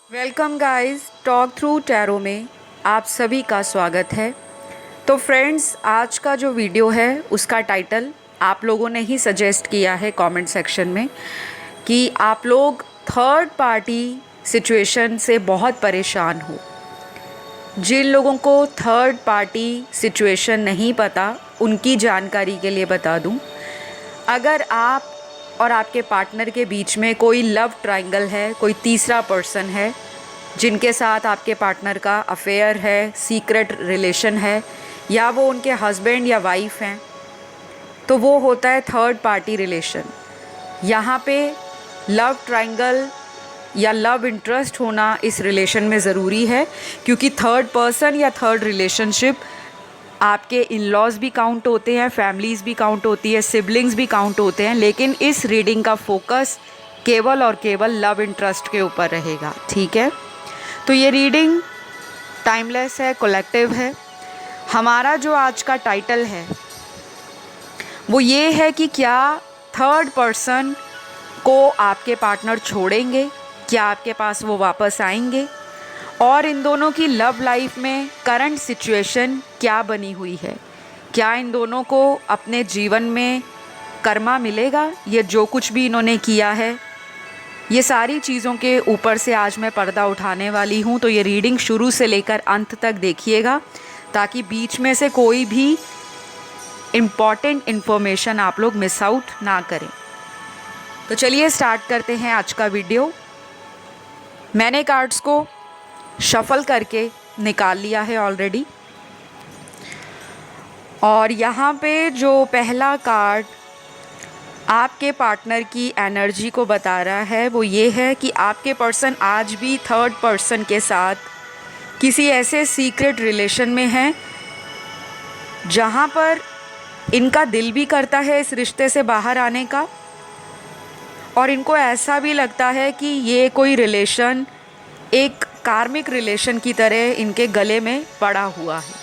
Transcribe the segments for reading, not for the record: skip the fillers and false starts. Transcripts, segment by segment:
Welcome guys, talk through tarot में आप सभी का स्वागत है। तो फ्रेंड्स, आज का जो वीडियो है उसका टाइटल आप लोगों ने ही सजेस्ट किया है कमेंट सेक्शन में कि आप लोग थर्ड पार्टी सिचुएशन से बहुत परेशान हो। जिन लोगों को थर्ड पार्टी सिचुएशन नहीं पता उनकी जानकारी के लिए बता दूं, अगर आप और आपके पार्टनर के बीच में कोई लव ट्रायंगल है, कोई तीसरा पर्सन है जिनके साथ आपके पार्टनर का अफेयर है, सीक्रेट रिलेशन है, या वो उनके हस्बैंड या वाइफ हैं, तो वो होता है थर्ड पार्टी रिलेशन। यहाँ पे लव ट्रायंगल या लव इंटरेस्ट होना इस रिलेशन में ज़रूरी है, क्योंकि थर्ड पर्सन या थर्ड रिलेशनशिप आपके इन लॉज भी काउंट होते हैं, फैमिलीज़ भी काउंट होती है, सिबलिंग्स भी काउंट होते हैं, लेकिन इस रीडिंग का फोकस केवल और केवल लव इंटरेस्ट के ऊपर रहेगा। ठीक है, तो ये रीडिंग टाइमलेस है, कलेक्टिव है। हमारा जो आज का टाइटल है वो ये है कि क्या थर्ड पर्सन को आपके पार्टनर छोड़ेंगे, क्या आपके पास वो वापस आएंगे, और इन दोनों की लव लाइफ में करंट सिचुएशन क्या बनी हुई है। क्या इन दोनों को अपने जीवन में कर्मा मिलेगा, ये जो कुछ भी इन्होंने किया है, ये सारी चीज़ों के ऊपर से आज मैं पर्दा उठाने वाली हूँ। तो ये रीडिंग शुरू से लेकर अंत तक देखिएगा ताकि बीच में से कोई भी इम्पॉर्टेंट इन्फॉर्मेशन आप लोग मिस आउट ना करें। तो चलिए स्टार्ट करते हैं आज का वीडियो। मैंने कार्ड्स को शफल करके निकाल लिया है ऑलरेडी, और यहाँ पे जो पहला कार्ड आपके पार्टनर की एनर्जी को बता रहा है वो ये है कि आपके पर्सन आज भी थर्ड पर्सन के साथ किसी ऐसे सीक्रेट रिलेशन में हैं जहाँ पर इनका दिल भी करता है इस रिश्ते से बाहर आने का, और इनको ऐसा भी लगता है कि ये कोई रिलेशन एक कार्मिक रिलेशन की तरह इनके गले में पड़ा हुआ है।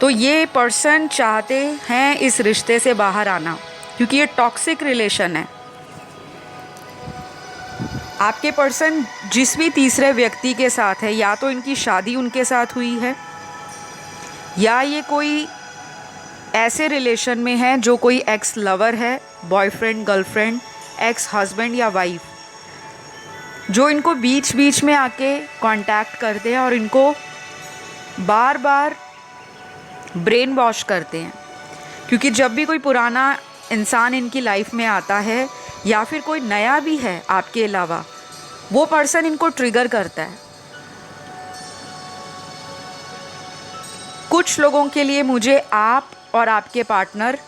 तो ये पर्सन चाहते हैं इस रिश्ते से बाहर आना, क्योंकि ये टॉक्सिक रिलेशन है। आपके पर्सन जिस भी तीसरे व्यक्ति के साथ है, या तो इनकी शादी उनके साथ हुई है, या ये कोई ऐसे रिलेशन में है जो कोई एक्स लवर है, बॉयफ्रेंड गर्लफ्रेंड, एक्स हस्बैंड या वाइफ, जो इनको बीच बीच में आके कांटेक्ट करते हैं और इनको बार बार ब्रेन वॉश करते हैं। क्योंकि जब भी कोई पुराना इंसान इनकी लाइफ में आता है या फिर कोई नया भी है आपके अलावा, वो पर्सन इनको ट्रिगर करता है। कुछ लोगों के लिए मुझे आप और आपके पार्टनर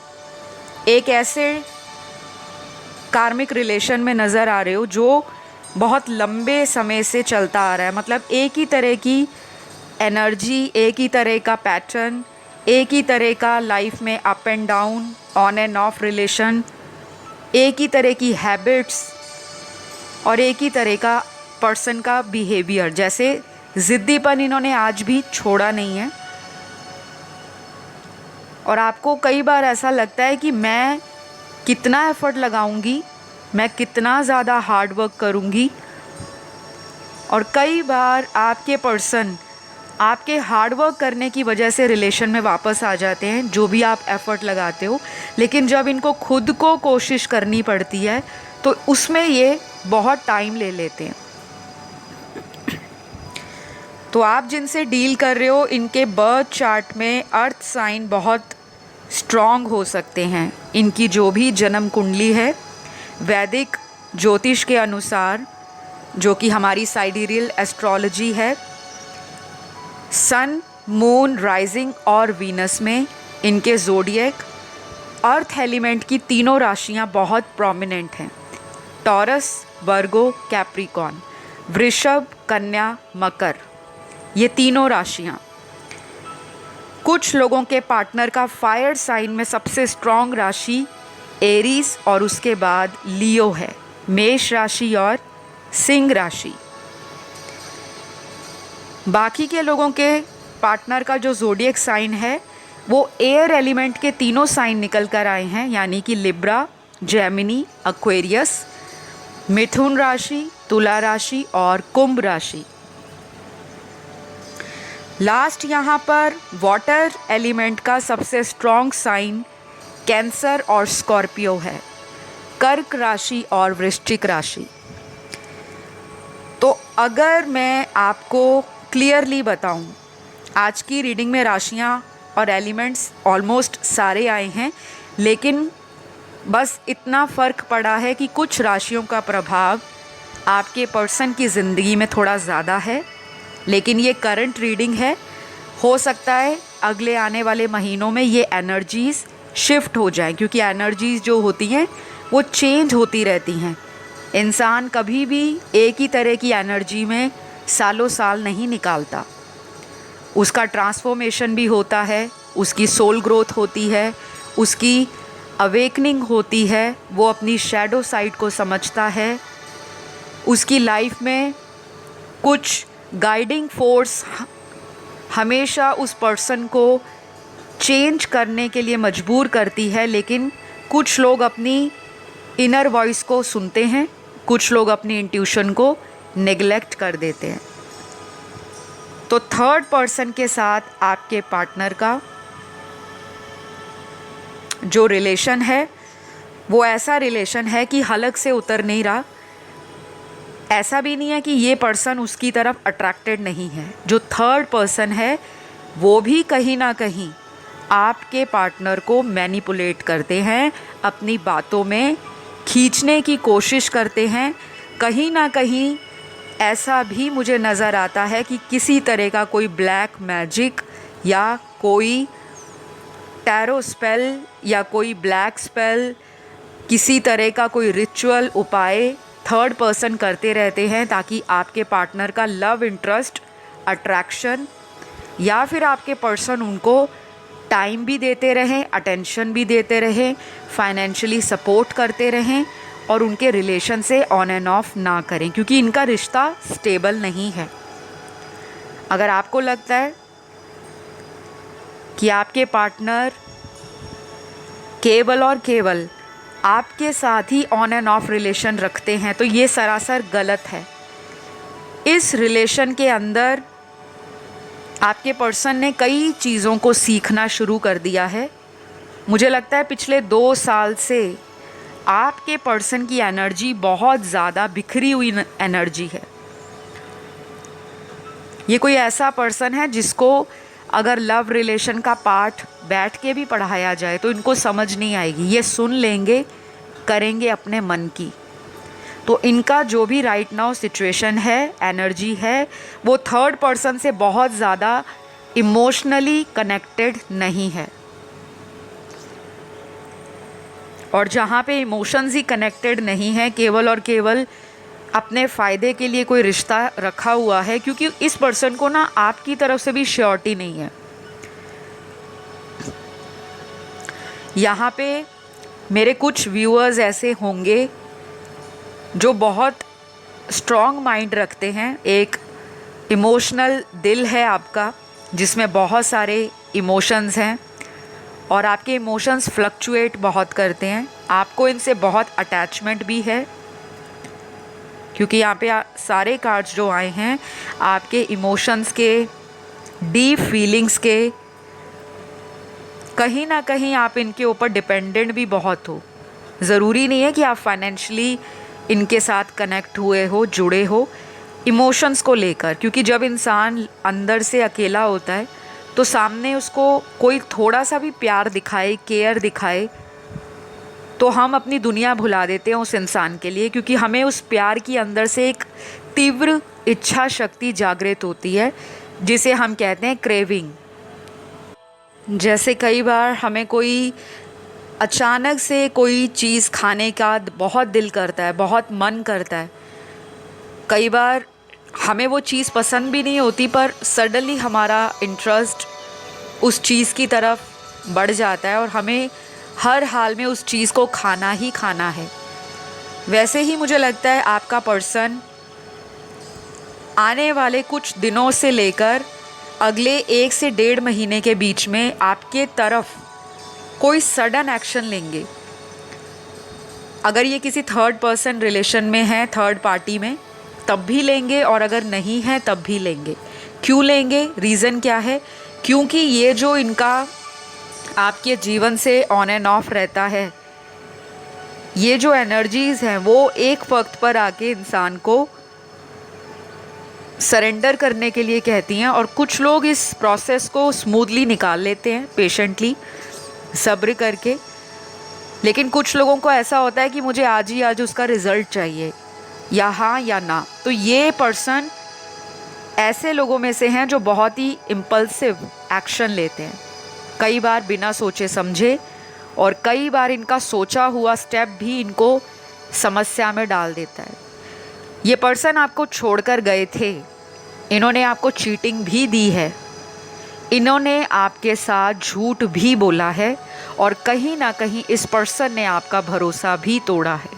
एक ऐसे कार्मिक रिलेशन में नज़र आ रहे हो जो बहुत लंबे समय से चलता आ रहा है। मतलब एक ही तरह की एनर्जी, एक ही तरह का पैटर्न, एक ही तरह का लाइफ में up and down, on end of relation, एक ही तरह की हैबिट्स और एक ही तरह का पर्सन का बिहेवियर। जैसे ज़िद्दीपन इन्होंने आज भी छोड़ा नहीं है, और आपको कई बार ऐसा लगता है कि मैं कितना एफ़र्ट लगाऊंगी, मैं कितना ज़्यादा हार्ड वर्क करूंगी, और कई बार आपके पर्सन आपके हार्ड वर्क करने की वजह से रिलेशन में वापस आ जाते हैं, जो भी आप एफ़र्ट लगाते हो। लेकिन जब इनको खुद को कोशिश करनी पड़ती है तो उसमें ये बहुत टाइम ले लेते हैं। तो आप जिनसे डील कर रहे हो, इनके बर्थ चार्ट में अर्थ साइन बहुत स्ट्रॉन्ग हो सकते हैं। इनकी जो भी जन्म कुंडली है वैदिक ज्योतिष के अनुसार, जो कि हमारी साइडेरियल एस्ट्रोलॉजी है, सन, मून, राइजिंग और वीनस में इनके ज़ोडिएक अर्थ एलिमेंट की तीनों राशियां बहुत प्रोमिनेंट हैं। टॉरस, वर्गो, कैप्रिकॉन, वृषभ, कन्या, मकर, ये तीनों राशियां। कुछ लोगों के पार्टनर का फायर साइन में सबसे स्ट्रॉन्ग राशि एरीज और उसके बाद लियो है, मेष राशि और सिंह राशि। बाकी के लोगों के पार्टनर का जो ज़ोडिएक साइन है वो एयर एलिमेंट के तीनों साइन निकल कर आए हैं, यानी कि लिब्रा, जेमिनी, एक्वेरियस, मिथुन राशि, तुला राशि और कुंभ राशि। लास्ट यहाँ पर वाटर एलिमेंट का सबसे स्ट्रॉन्ग साइन कैंसर और स्कॉर्पियो है, कर्क राशि और वृश्चिक राशि। तो अगर मैं आपको क्लियरली बताऊं, आज की रीडिंग में राशियां और एलिमेंट्स ऑलमोस्ट सारे आए हैं, लेकिन बस इतना फ़र्क पड़ा है कि कुछ राशियों का प्रभाव आपके पर्सन की ज़िंदगी में थोड़ा ज़्यादा है। लेकिन ये करंट रीडिंग है, हो सकता है अगले आने वाले महीनों में ये एनर्जीज़ शिफ्ट हो जाएं, क्योंकि एनर्जीज़ जो होती हैं वो चेंज होती रहती हैं। इंसान कभी भी एक ही तरह की एनर्जी में सालों साल नहीं निकालता, उसका ट्रांसफॉर्मेशन भी होता है, उसकी सोल ग्रोथ होती है, उसकी अवेकनिंग होती है, वो अपनी शैडो साइड को समझता है, उसकी लाइफ में कुछ गाइडिंग फोर्स हमेशा उस पर्सन को चेंज करने के लिए मजबूर करती है। लेकिन कुछ लोग अपनी इनर वॉइस को सुनते हैं, कुछ लोग अपनी इंट्यूशन को नेग्लेक्ट कर देते हैं। तो थर्ड पर्सन के साथ आपके पार्टनर का जो रिलेशन है वो ऐसा रिलेशन है कि हलक से उतर नहीं रहा। ऐसा भी नहीं है कि ये पर्सन उसकी तरफ अट्रैक्टेड नहीं है। जो थर्ड पर्सन है वो भी कहीं ना कहीं आपके पार्टनर को मैनिपुलेट करते हैं, अपनी बातों में खींचने की कोशिश करते हैं। कहीं ना कहीं ऐसा भी मुझे नज़र आता है कि किसी तरह का कोई ब्लैक मैजिक या कोई टैरो स्पेल या कोई ब्लैक स्पेल, किसी तरह का कोई रिचुअल उपाय थर्ड पर्सन करते रहते हैं, ताकि आपके पार्टनर का लव इंटरेस्ट, अट्रैक्शन या फिर आपके पर्सन उनको टाइम भी देते रहें, अटेंशन भी देते रहें, फाइनेंशियली सपोर्ट करते रहें और उनके रिलेशन से ऑन एंड ऑफ ना करें, क्योंकि इनका रिश्ता स्टेबल नहीं है। अगर आपको लगता है कि आपके पार्टनर केवल और केवल आपके साथ ही ऑन एंड ऑफ रिलेशन रखते हैं, तो ये सरासर गलत है। इस रिलेशन के अंदर आपके पर्सन ने कई चीज़ों को सीखना शुरू कर दिया है। मुझे लगता है पिछले 2 साल से आपके पर्सन की एनर्जी बहुत ज़्यादा बिखरी हुई एनर्जी है। ये कोई ऐसा पर्सन है जिसको अगर लव रिलेशन का पार्ट बैठ के भी पढ़ाया जाए तो इनको समझ नहीं आएगी। ये सुन लेंगे, करेंगे अपने मन की। तो इनका जो भी राइट नाउ सिचुएशन है, एनर्जी है, वो थर्ड पर्सन से बहुत ज़्यादा इमोशनली कनेक्टेड नहीं है। और जहाँ पे इमोशंस ही कनेक्टेड नहीं है, केवल और केवल अपने फ़ायदे के लिए कोई रिश्ता रखा हुआ है, क्योंकि इस पर्सन को ना आपकी तरफ से भी श्योरिटी नहीं है। यहाँ पे मेरे कुछ व्यूअर्स ऐसे होंगे जो बहुत स्ट्रॉन्ग माइंड रखते हैं, एक इमोशनल दिल है आपका जिसमें बहुत सारे इमोशंस हैं और आपके इमोशंस फ्लक्चुएट बहुत करते हैं। आपको इनसे बहुत अटैचमेंट भी है, क्योंकि यहाँ पे सारे कार्ड्स जो आए हैं आपके इमोशंस के, डीप फीलिंग्स के, कहीं ना कहीं आप इनके ऊपर डिपेंडेंट भी बहुत हो। ज़रूरी नहीं है कि आप फाइनेंशियली इनके साथ कनेक्ट हुए हो, जुड़े हो इमोशंस को लेकर, क्योंकि जब इंसान अंदर से अकेला होता है तो सामने उसको कोई थोड़ा सा भी प्यार दिखाए, केयर दिखाए, तो हम अपनी दुनिया भुला देते हैं उस इंसान के लिए, क्योंकि हमें उस प्यार की अंदर से एक तीव्र इच्छा शक्ति जागृत होती है जिसे हम कहते हैं क्रेविंग। जैसे कई बार हमें कोई अचानक से कोई चीज़ खाने का बहुत दिल करता है, बहुत मन करता है। कई बार हमें वो चीज़ पसंद भी नहीं होती, पर सडनली हमारा इंटरेस्ट उस चीज़ की तरफ बढ़ जाता है और हमें हर हाल में उस चीज़ को खाना ही खाना है। वैसे ही मुझे लगता है आपका पर्सन आने वाले कुछ दिनों से लेकर अगले 1 से 1.5 महीने के बीच में आपके तरफ कोई सडन एक्शन लेंगे। अगर ये किसी थर्ड पर्सन रिलेशन में है, थर्ड पार्टी में, तब भी लेंगे और अगर नहीं है तब भी लेंगे। क्यों लेंगे? रीज़न क्या है? क्योंकि ये जो इनका आपके जीवन से ऑन एंड ऑफ रहता है, ये जो एनर्जीज़ हैं वो एक वक्त पर आके इंसान को सरेंडर करने के लिए कहती हैं। और कुछ लोग इस प्रोसेस को स्मूथली निकाल लेते हैं, पेशेंटली, सब्र करके। लेकिन कुछ लोगों को ऐसा होता है कि मुझे आज ही आज उसका रिज़ल्ट चाहिए, या हाँ या ना। तो ये पर्सन ऐसे लोगों में से हैं जो बहुत ही इम्पल्सिव एक्शन लेते हैं, कई बार बिना सोचे समझे, और कई बार इनका सोचा हुआ स्टेप भी इनको समस्या में डाल देता है। ये पर्सन आपको छोड़कर गए थे, इन्होंने आपको चीटिंग भी दी है, इन्होंने आपके साथ झूठ भी बोला है, और कहीं ना कहीं इस पर्सन ने आपका भरोसा भी तोड़ा है।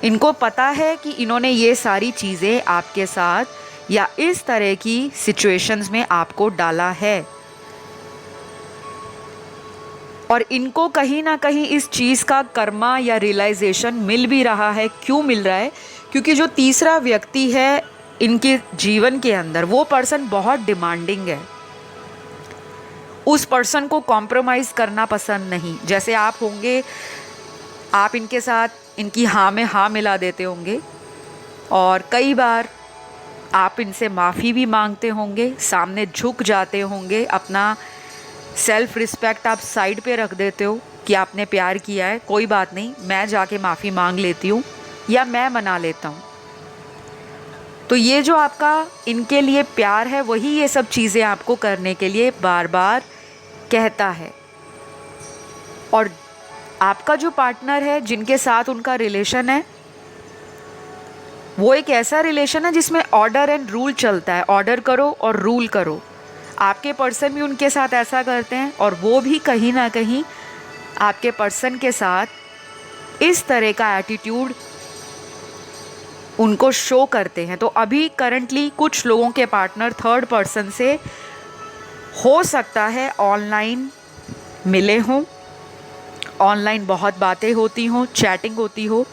इनको पता है कि इन्होंने ये सारी चीज़ें आपके साथ या इस तरह की सिचुएशंस में आपको डाला है, और इनको कहीं ना कहीं इस चीज़ का कर्मा या रियलाइजेशन मिल भी रहा है। क्यों मिल रहा है? क्योंकि जो तीसरा व्यक्ति है इनके जीवन के अंदर, वो पर्सन बहुत डिमांडिंग है। उस पर्सन को कॉम्प्रोमाइज़ करना पसंद नहीं। जैसे आप होंगे, आप इनके साथ इनकी हाँ में हाँ मिला देते होंगे, और कई बार आप इनसे माफ़ी भी मांगते होंगे, सामने झुक जाते होंगे, अपना सेल्फ रिस्पेक्ट आप साइड पे रख देते हो कि आपने प्यार किया है, कोई बात नहीं, मैं जाके माफ़ी मांग लेती हूँ या मैं मना लेता हूँ। तो ये जो आपका इनके लिए प्यार है, वही ये सब चीज़ें आपको करने के लिए बार बार कहता है। और आपका जो पार्टनर है, जिनके साथ उनका रिलेशन है, वो एक ऐसा रिलेशन है जिसमें ऑर्डर एंड रूल चलता है। ऑर्डर करो और रूल करो। आपके पर्सन भी उनके साथ ऐसा करते हैं, और वो भी कहीं ना कहीं आपके पर्सन के साथ इस तरह का एटीट्यूड उनको शो करते हैं। तो अभी करंटली कुछ लोगों के पार्टनर थर्ड पर्सन से हो सकता है ऑनलाइन मिले हों, ऑनलाइन बहुत बातें होती हों, चैटिंग होती हो,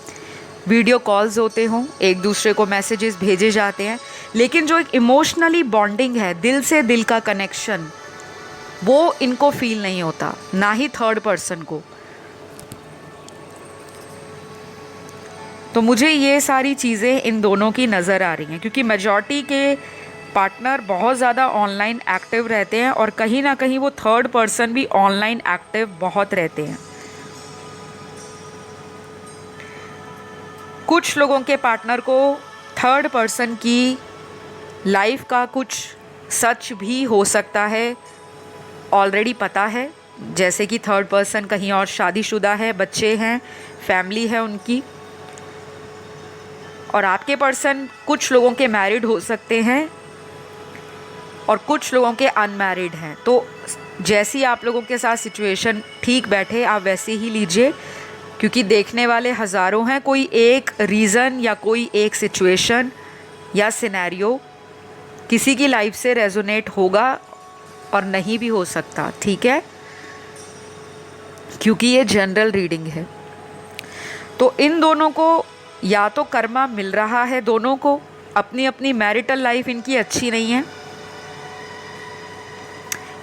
वीडियो कॉल्स होते हों, एक दूसरे को मैसेजेस भेजे जाते हैं, लेकिन जो एक इमोशनली बॉन्डिंग है, दिल से दिल का कनेक्शन, वो इनको फील नहीं होता, ना ही थर्ड पर्सन को। तो मुझे ये सारी चीज़ें इन दोनों की नज़र आ रही हैं, क्योंकि मेजॉरिटी के पार्टनर बहुत ज़्यादा ऑनलाइन एक्टिव रहते हैं, और कहीं ना कहीं वो थर्ड पर्सन भी ऑनलाइन एक्टिव बहुत रहते हैं। कुछ लोगों के पार्टनर को थर्ड पर्सन की लाइफ का कुछ सच भी हो सकता है ऑलरेडी पता है, जैसे कि थर्ड पर्सन कहीं और शादीशुदा है, बच्चे हैं, फैमिली है उनकी, और आपके पर्सन कुछ लोगों के मैरिड हो सकते हैं और कुछ लोगों के अनमैरिड हैं। तो जैसी आप लोगों के साथ सिचुएशन ठीक बैठे, आप वैसे ही लीजिए, क्योंकि देखने वाले हज़ारों हैं। कोई एक रीज़न या कोई एक सिचुएशन या सिनेरियो किसी की लाइफ से रेजोनेट होगा और नहीं भी हो सकता, ठीक है, क्योंकि ये जनरल रीडिंग है। तो इन दोनों को या तो कर्मा मिल रहा है, दोनों को अपनी अपनी मैरिटल लाइफ इनकी अच्छी नहीं है,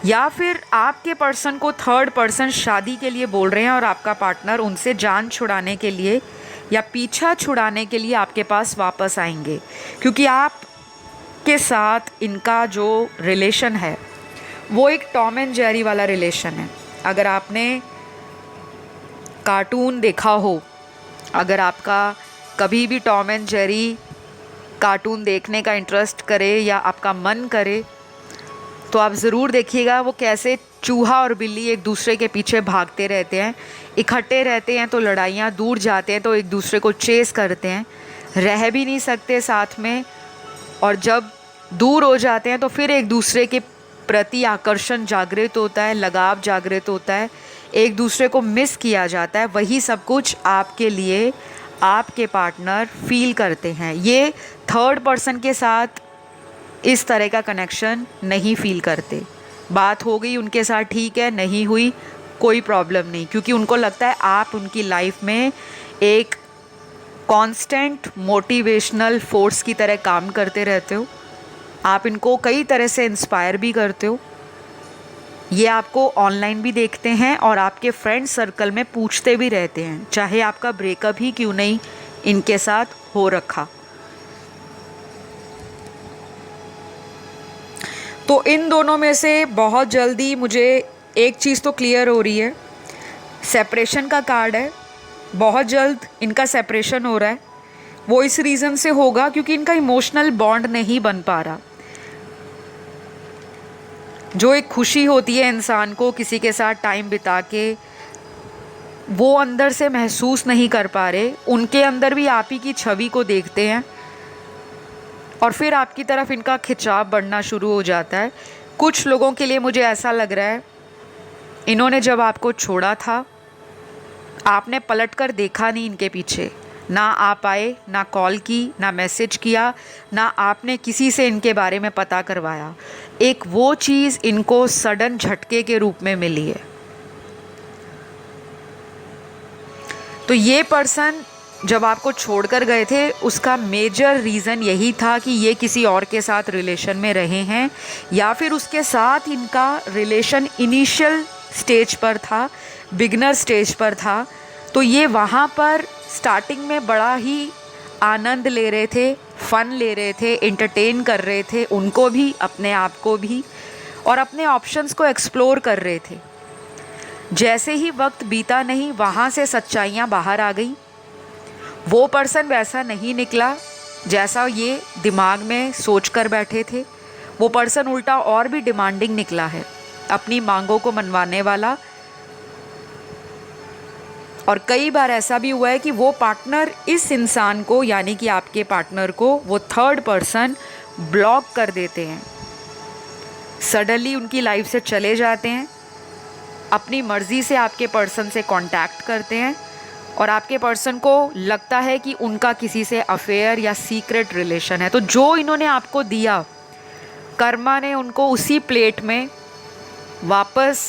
या फिर आपके पर्सन को थर्ड पर्सन शादी के लिए बोल रहे हैं और आपका पार्टनर उनसे जान छुड़ाने के लिए या पीछा छुड़ाने के लिए आपके पास वापस आएंगे, क्योंकि आप के साथ इनका जो रिलेशन है वो एक टॉम एंड जेरी वाला रिलेशन है। अगर आपने कार्टून देखा हो, अगर आपका कभी भी टॉम एंड जेरी कार्टून देखने का इंटरेस्ट करे या आपका मन करे, तो आप ज़रूर देखिएगा वो कैसे चूहा और बिल्ली एक दूसरे के पीछे भागते रहते हैं, इकट्ठे रहते हैं तो लड़ाइयाँ, दूर जाते हैं तो एक दूसरे को चेस करते हैं, रह भी नहीं सकते साथ में, और जब दूर हो जाते हैं तो फिर एक दूसरे के प्रति आकर्षण जागृत होता है, लगाव जागृत होता है, एक दूसरे को मिस किया जाता है। वही सब कुछ आपके लिए आपके पार्टनर फील करते हैं। ये थर्ड पर्सन के साथ इस तरह का कनेक्शन नहीं फील करते। बात हो गई उनके साथ, ठीक है, नहीं हुई कोई प्रॉब्लम नहीं, क्योंकि उनको लगता है आप उनकी लाइफ में एक कांस्टेंट मोटिवेशनल फोर्स की तरह काम करते रहते हो। आप इनको कई तरह से इंस्पायर भी करते हो। ये आपको ऑनलाइन भी देखते हैं और आपके फ्रेंड सर्कल में पूछते भी रहते हैं, चाहे आपका ब्रेकअप ही क्यों नहीं इनके साथ हो रखा। तो इन दोनों में से बहुत जल्दी मुझे एक चीज़ तो क्लियर हो रही है, सेपरेशन का कार्ड है। बहुत जल्द इनका सेपरेशन हो रहा है। वो इस रीज़न से होगा क्योंकि इनका इमोशनल बॉन्ड नहीं बन पा रहा। जो एक खुशी होती है इंसान को किसी के साथ टाइम बिता के, वो अंदर से महसूस नहीं कर पा रहे। उनके अंदर भी आप ही की छवि को देखते हैं और फिर आपकी तरफ इनका खिंचाव बढ़ना शुरू हो जाता है। कुछ लोगों के लिए मुझे ऐसा लग रहा है, इन्होंने जब आपको छोड़ा था आपने पलट कर देखा नहीं इनके पीछे, ना आप आए, ना कॉल की, ना मैसेज किया, ना आपने किसी से इनके बारे में पता करवाया। एक वो चीज़ इनको सडन झटके के रूप में मिली है। तो ये पर्सन जब आपको छोड़कर गए थे उसका मेजर रीज़न यही था कि ये किसी और के साथ रिलेशन में रहे हैं, या फिर उसके साथ इनका रिलेशन इनिशियल स्टेज पर था, बिगनर स्टेज पर था। तो ये वहाँ पर स्टार्टिंग में बड़ा ही आनंद ले रहे थे, फ़न ले रहे थे, एंटरटेन कर रहे थे उनको भी, अपने आप को भी, और अपने ऑप्शंस को एक्सप्लोर कर रहे थे। जैसे ही वक्त बीता नहीं वहाँ से सच्चाइयाँ बाहर आ गई। वो पर्सन वैसा नहीं निकला जैसा ये दिमाग में सोच कर बैठे थे। वो पर्सन उल्टा और भी डिमांडिंग निकला है, अपनी मांगों को मनवाने वाला। और कई बार ऐसा भी हुआ है कि वो पार्टनर इस इंसान को, यानी कि आपके पार्टनर को, वो थर्ड पर्सन ब्लॉक कर देते हैं, सडनली उनकी लाइफ से चले जाते हैं, अपनी मर्ज़ी से आपके पर्सन से कांटेक्ट करते हैं और आपके पर्सन को लगता है कि उनका किसी से अफेयर या सीक्रेट रिलेशन है। तो जो इन्होंने आपको दिया, कर्मा ने उनको उसी प्लेट में वापस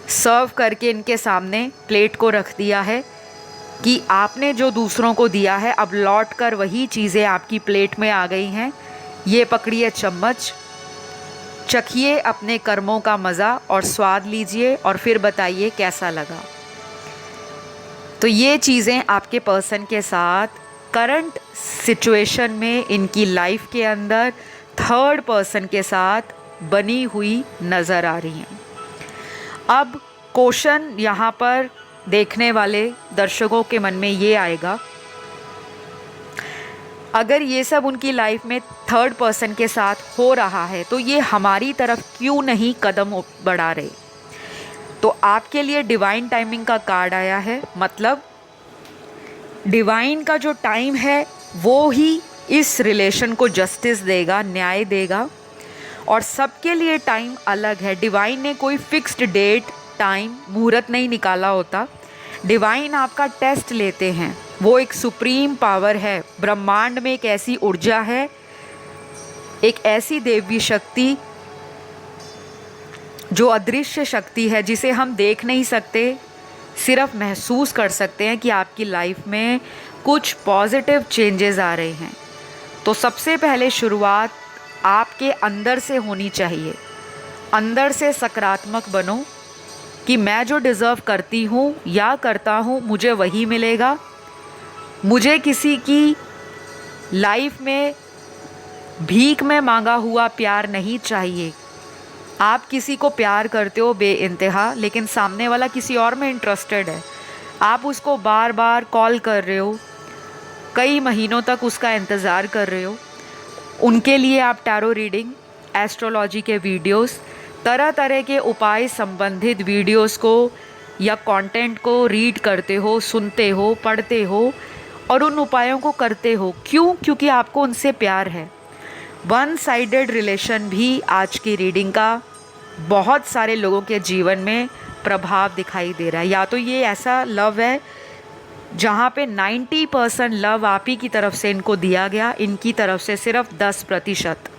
सर्व करके इनके सामने प्लेट को रख दिया है कि आपने जो दूसरों को दिया है अब लौट कर वही चीज़ें आपकी प्लेट में आ गई हैं। ये पकड़िए चम्मच, चखिए अपने कर्मों का मज़ा और स्वाद लीजिए और फिर बताइए कैसा लगा। तो ये चीज़ें आपके पर्सन के साथ करंट सिचुएशन में, इनकी लाइफ के अंदर थर्ड पर्सन के साथ बनी हुई नज़र आ रही हैं। अब क्वेश्चन यहाँ पर देखने वाले दर्शकों के मन में ये आएगा, अगर ये सब उनकी लाइफ में थर्ड पर्सन के साथ हो रहा है तो ये हमारी तरफ क्यों नहीं कदम बढ़ा रहे। तो आपके लिए डिवाइन टाइमिंग का कार्ड आया है, मतलब डिवाइन का जो टाइम है वो ही इस रिलेशन को जस्टिस देगा, न्याय देगा। और सबके लिए टाइम अलग है। डिवाइन ने कोई फिक्स्ड डेट, टाइम, मुहूर्त नहीं निकाला होता। डिवाइन आपका टेस्ट लेते हैं। वो एक सुप्रीम पावर है, ब्रह्मांड में एक ऐसी ऊर्जा है, एक ऐसी देवी शक्ति जो अदृश्य शक्ति है, जिसे हम देख नहीं सकते, सिर्फ महसूस कर सकते हैं कि आपकी लाइफ में कुछ पॉजिटिव चेंजेस आ रहे हैं। तो सबसे पहले शुरुआत आपके अंदर से होनी चाहिए। अंदर से सकारात्मक बनो कि मैं जो डिज़र्व करती हूँ या करता हूँ मुझे वही मिलेगा। मुझे किसी की लाइफ में भीख में मांगा हुआ प्यार नहीं चाहिए। आप किसी को प्यार करते हो बेइंतहा, लेकिन सामने वाला किसी और में इंटरेस्टेड है। आप उसको बार बार कॉल कर रहे हो, कई महीनों तक उसका इंतज़ार कर रहे हो। उनके लिए आप टैरो रीडिंग, एस्ट्रोलॉजी के वीडियोस, तरह तरह के उपाय संबंधित वीडियोस को या कंटेंट को रीड करते हो, सुनते हो, पढ़ते हो और उन उपायों को करते हो। क्यों? क्योंकि आपको उनसे प्यार है। वन साइडेड रिलेशन भी आज की रीडिंग का बहुत सारे लोगों के जीवन में प्रभाव दिखाई दे रहा है। या तो ये ऐसा लव है जहाँ पे 90% लव आप ही की तरफ से इनको दिया गया, इनकी तरफ से सिर्फ 10%।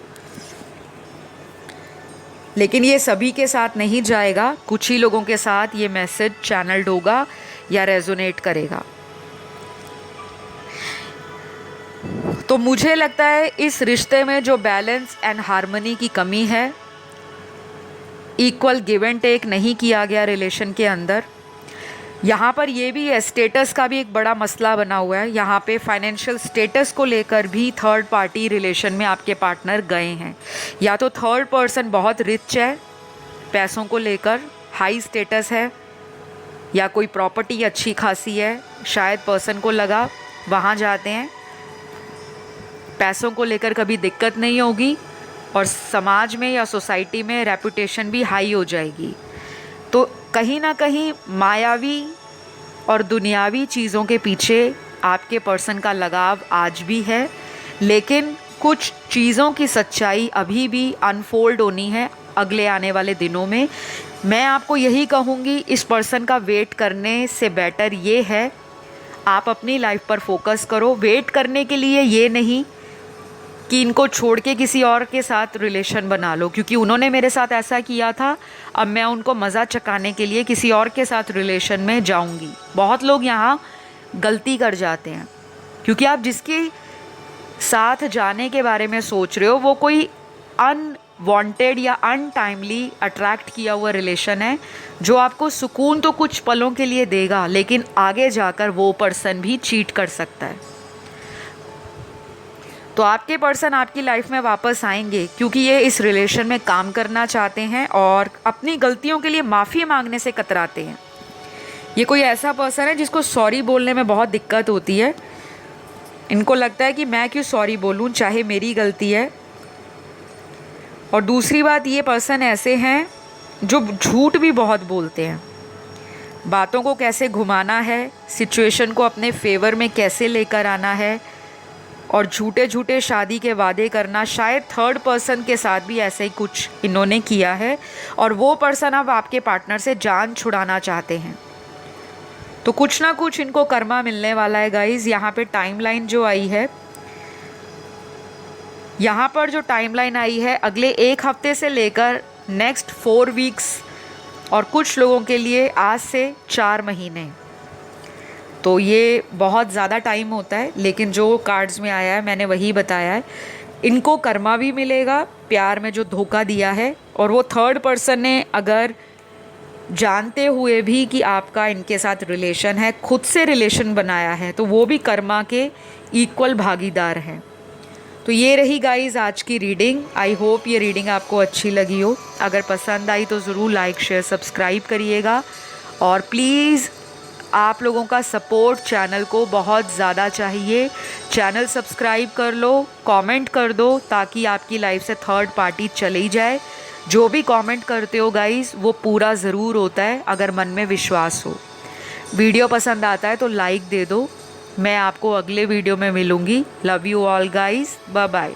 लेकिन ये सभी के साथ नहीं जाएगा, कुछ ही लोगों के साथ ये मैसेज चैनल्ड होगा या रेजोनेट करेगा। तो मुझे लगता है इस रिश्ते में जो बैलेंस एंड हार्मनी की कमी है, इक्वल गिव एंड टेक नहीं किया गया रिलेशन के अंदर। यहाँ पर ये भी है, स्टेटस का भी एक बड़ा मसला बना हुआ है। यहाँ पे फाइनेंशियल स्टेटस को लेकर भी थर्ड पार्टी रिलेशन में आपके पार्टनर गए हैं। या तो थर्ड पर्सन बहुत रिच है, पैसों को लेकर हाई स्टेटस है, या कोई प्रॉपर्टी अच्छी खासी है, शायद पर्सन को लगा वहाँ जाते हैं पैसों को लेकर कभी दिक्कत नहीं होगी और समाज में या सोसाइटी में रेपुटेशन भी हाई हो जाएगी। तो कहीं ना कहीं मायावी और दुनियावी चीज़ों के पीछे आपके पर्सन का लगाव आज भी है, लेकिन कुछ चीज़ों की सच्चाई अभी भी अनफोल्ड होनी है अगले आने वाले दिनों में। मैं आपको यही कहूँगी, इस पर्सन का वेट करने से बेटर ये है आप अपनी लाइफ पर फोकस करो। वेट करने के लिए ये नहीं कि इनको छोड़ के किसी और के साथ रिलेशन बना लो, क्योंकि उन्होंने मेरे साथ ऐसा किया था। अब मैं उनको मज़ा चखाने के लिए किसी और के साथ रिलेशन में जाऊंगी। बहुत लोग यहाँ गलती कर जाते हैं, क्योंकि आप जिसके साथ जाने के बारे में सोच रहे हो वो कोई अनवांटेड या अनटाइमली अट्रैक्ट किया हुआ रिलेशन है, जो आपको सुकून तो कुछ पलों के लिए देगा, लेकिन आगे जाकर वो पर्सन भी चीट कर सकता है। तो आपके पर्सन आपकी लाइफ में वापस आएंगे, क्योंकि ये इस रिलेशन में काम करना चाहते हैं और अपनी गलतियों के लिए माफ़ी मांगने से कतराते हैं। ये कोई ऐसा पर्सन है जिसको सॉरी बोलने में बहुत दिक्कत होती है। इनको लगता है कि मैं क्यों सॉरी बोलूं, चाहे मेरी गलती है। और दूसरी बात, ये पर्सन ऐसे हैं जो झूठ भी बहुत बोलते हैं। बातों को कैसे घुमाना है, सिचुएशन को अपने फेवर में कैसे लेकर आना है, और झूठे झूठे शादी के वादे करना। शायद थर्ड पर्सन के साथ भी ऐसे ही कुछ इन्होंने किया है और वो पर्सन अब आपके पार्टनर से जान छुड़ाना चाहते हैं। तो कुछ ना कुछ इनको कर्मा मिलने वाला है गाइज़। यहाँ पे टाइमलाइन जो आई है, यहाँ पर जो टाइमलाइन आई है अगले 1 हफ्ते से लेकर नेक्स्ट 4 वीक्स, और कुछ लोगों के लिए आज से 4 महीने। तो ये बहुत ज़्यादा टाइम होता है, लेकिन जो कार्ड्स में आया है मैंने वही बताया है। इनको कर्मा भी मिलेगा प्यार में जो धोखा दिया है, और वो थर्ड पर्सन ने अगर जानते हुए भी कि आपका इनके साथ रिलेशन है, खुद से रिलेशन बनाया है, तो वो भी कर्मा के इक्वल भागीदार हैं। तो ये रही गाइज़ आज की रीडिंग। आई होप ये रीडिंग आपको अच्छी लगी हो। अगर पसंद आई तो ज़रूर लाइक शेयर सब्सक्राइब करिएगा, और प्लीज़ आप लोगों का सपोर्ट चैनल को बहुत ज़्यादा चाहिए। चैनल सब्सक्राइब कर लो, कमेंट कर दो, ताकि आपकी लाइफ से थर्ड पार्टी चली जाए। जो भी कमेंट करते हो गाइस वो पूरा ज़रूर होता है, अगर मन में विश्वास हो। वीडियो पसंद आता है तो लाइक दे दो। मैं आपको अगले वीडियो में मिलूँगी। Love you all guys, bye bye.